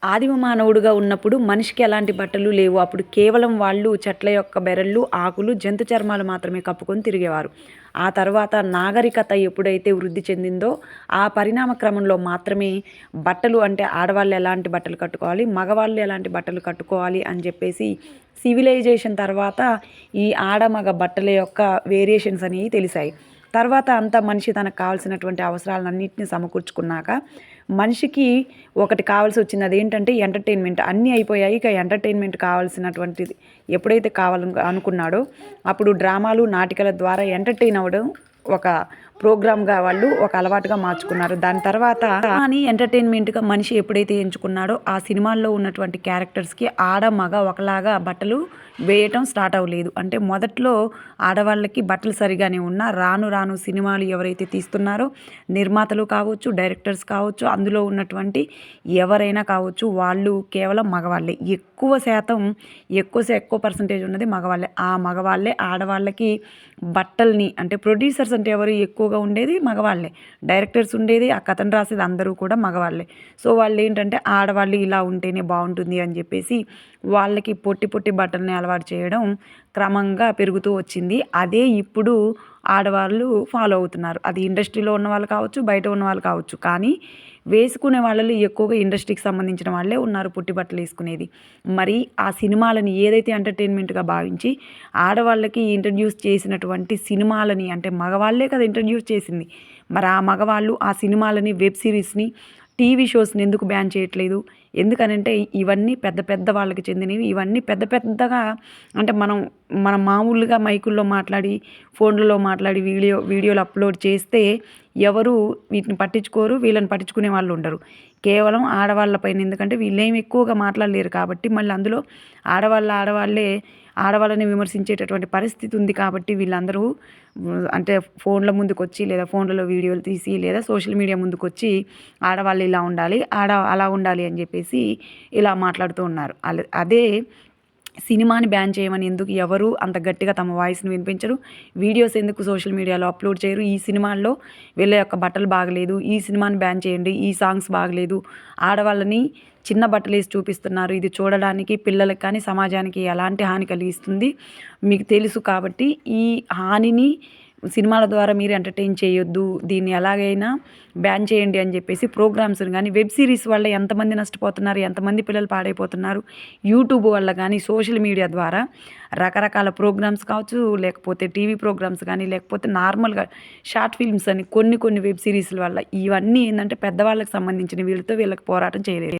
ఆదిమ మానవుడుగా ఉన్నప్పుడు మనిషికి ఎలాంటి బట్టలు లేవు. అప్పుడు కేవలం వాళ్ళు చెట్ల యొక్క బెరళ్ళు, ఆకులు, జంతు చర్మాలు మాత్రమే కప్పుకొని తిరిగేవారు. ఆ తర్వాత నాగరికత ఎప్పుడైతే వృద్ధి చెందిందో ఆ పరిణామ క్రమంలో మాత్రమే బట్టలు అంటే ఆడవాళ్ళు ఎలాంటి బట్టలు కట్టుకోవాలి, మగవాళ్ళు ఎలాంటి బట్టలు కట్టుకోవాలి అని చెప్పేసి సివిలైజేషన్ తర్వాత ఈ ఆడ మగ బట్టల యొక్క వేరియేషన్స్ అనేవి తెలిసాయి. తర్వాత అంతా మనిషి తనకు కావాల్సినటువంటి అవసరాలన్నింటినీ సమకూర్చుకున్నాక మనిషికి ఒకటి కావాల్సి వచ్చింది. అదేంటంటే ఎంటర్టైన్మెంట్. అన్నీ అయిపోయాయి, ఇక ఎంటర్టైన్మెంట్ కావాల్సినటువంటిది ఎప్పుడైతే కావాలనుకున్నాడో అప్పుడు డ్రామాలు, నాటికల ద్వారా ఎంటర్టైన్ అవ్వడం ఒక ప్రోగ్రామ్గా వాళ్ళు ఒక అలవాటుగా మార్చుకున్నారు. దాని తర్వాత అని ఎంటర్టైన్మెంట్గా మనిషి ఎప్పుడైతే ఎంచుకున్నాడో ఆ సినిమాల్లో ఉన్నటువంటి క్యారెక్టర్స్కి ఆడ మగ ఒకలాగా బట్టలు వేయటం స్టార్ట్ అవ్వలేదు. అంటే మొదట్లో ఆడవాళ్ళకి బట్టలు సరిగానే ఉన్నా రాను రాను సినిమాలు ఎవరైతే తీస్తున్నారో నిర్మాతలు కావచ్చు, డైరెక్టర్స్ కావచ్చు, అందులో ఉన్నటువంటి ఎవరైనా కావచ్చు, వాళ్ళు కేవలం మగవాళ్ళే. ఎక్కువ పర్సంటేజ్ ఉన్నది మగవాళ్ళే. ఆ మగవాళ్ళే ఆడవాళ్ళకి బట్టల్ని అంటే ప్రొడ్యూసర్స్ అంటే ఎవరు ఎక్కువగా ఉండేది మగవాళ్ళే, డైరెక్టర్స్ ఉండేది, ఆ కథను రాసేది అందరూ కూడా మగవాళ్ళే. సో వాళ్ళు ఏంటంటే ఆడవాళ్ళు ఇలా ఉంటేనే బాగుంటుంది అని చెప్పేసి వాళ్ళకి పొట్టి పొట్టి బట్టల్ని అలవాటు చేయడం క్రమంగా పెరుగుతూ వచ్చింది. అదే ఇప్పుడు ఆడవాళ్ళు ఫాలో అవుతున్నారు. అది ఇండస్ట్రీలో ఉన్న వాళ్ళు కావచ్చు, బయట ఉన్న వాళ్ళు కావచ్చు. కానీ వేసుకునే వాళ్ళలో ఎక్కువగా ఇండస్ట్రీకి సంబంధించిన వాళ్ళే ఉన్నారు పొట్టి బట్టలు వేసుకునేది. మరి ఆ సినిమాలని ఏదైతే ఎంటర్టైన్మెంట్గా భావించి ఆడవాళ్ళకి ఇంట్రడ్యూస్ చేసినటువంటి సినిమాలని, అంటే మగవాళ్ళే కదా ఇంట్రడ్యూస్ చేసింది, మరి ఆ మగవాళ్ళు ఆ సినిమాలని, వెబ్ సిరీస్ని, టీవీ షోస్ని ఎందుకు బ్యాన్ చేయట్లేదు? ఎందుకనంటే ఇవన్నీ పెద్ద పెద్ద వాళ్ళకి చెందినవి. ఇవన్నీ పెద్ద పెద్దగా అంటే మనం మామూలుగా మైకుల్లో మాట్లాడి, ఫోన్లలో మాట్లాడి, వీడియోలు అప్లోడ్ చేస్తే ఎవరు వీటిని పట్టించుకోరు, వీళ్ళని పట్టించుకునే వాళ్ళు ఉండరు. కేవలం ఆడవాళ్ళపైన, ఎందుకంటే వీళ్ళేమి ఎక్కువగా మాట్లాడలేరు కాబట్టి, మళ్ళీ అందులో ఆడవాళ్ళని విమర్శించేటటువంటి పరిస్థితి ఉంది కాబట్టి వీళ్ళందరూ అంటే ఫోన్ల ముందుకొచ్చి లేదా ఫోన్లలో వీడియోలు తీసి లేదా సోషల్ మీడియా ముందుకొచ్చి ఆడవాళ్ళు ఇలా ఉండాలి, అలా ఉండాలి అని చెప్పేసి ఇలా మాట్లాడుతూ ఉన్నారు. అదే సినిమాని బ్యాన్ చేయమని ఎందుకు ఎవరు అంత గట్టిగా తమ వాయిస్ని వినిపించరు? వీడియోస్ ఎందుకు సోషల్ మీడియాలో అప్లోడ్ చేయరు? ఈ సినిమాల్లో వీళ్ళ యొక్క బట్టలు బాగలేదు, ఈ సినిమాని బ్యాన్ చేయండి, ఈ సాంగ్స్ బాగలేదు, ఆడవాళ్ళని చిన్న బట్టలు వేసి చూపిస్తున్నారు, ఇది చూడడానికి పిల్లలకి కానీ సమాజానికి ఎలాంటి హాని కలిగిస్తుంది మీకు తెలుసు కాబట్టి ఈ హానిని సినిమాల ద్వారా మీరు ఎంటర్టైన్ చేయొద్దు, దీన్ని ఎలాగైనా బ్యాన్ చేయండి అని చెప్పేసి ప్రోగ్రామ్స్ని కానీ, వెబ్ సిరీస్ వల్ల ఎంతమంది నష్టపోతున్నారు, ఎంతమంది పిల్లలు పాడైపోతున్నారు, యూట్యూబ్ వల్ల కానీ, సోషల్ మీడియా ద్వారా రకరకాల ప్రోగ్రామ్స్ కావచ్చు, లేకపోతే టీవీ ప్రోగ్రామ్స్ కానీ, లేకపోతే నార్మల్గా షార్ట్ ఫిల్మ్స్ అని కొన్ని వెబ్ సిరీస్ల వల్ల ఇవన్నీ ఏంటంటే పెద్దవాళ్ళకి సంబంధించిన, వీళ్ళకి పోరాటం చేయలేదు.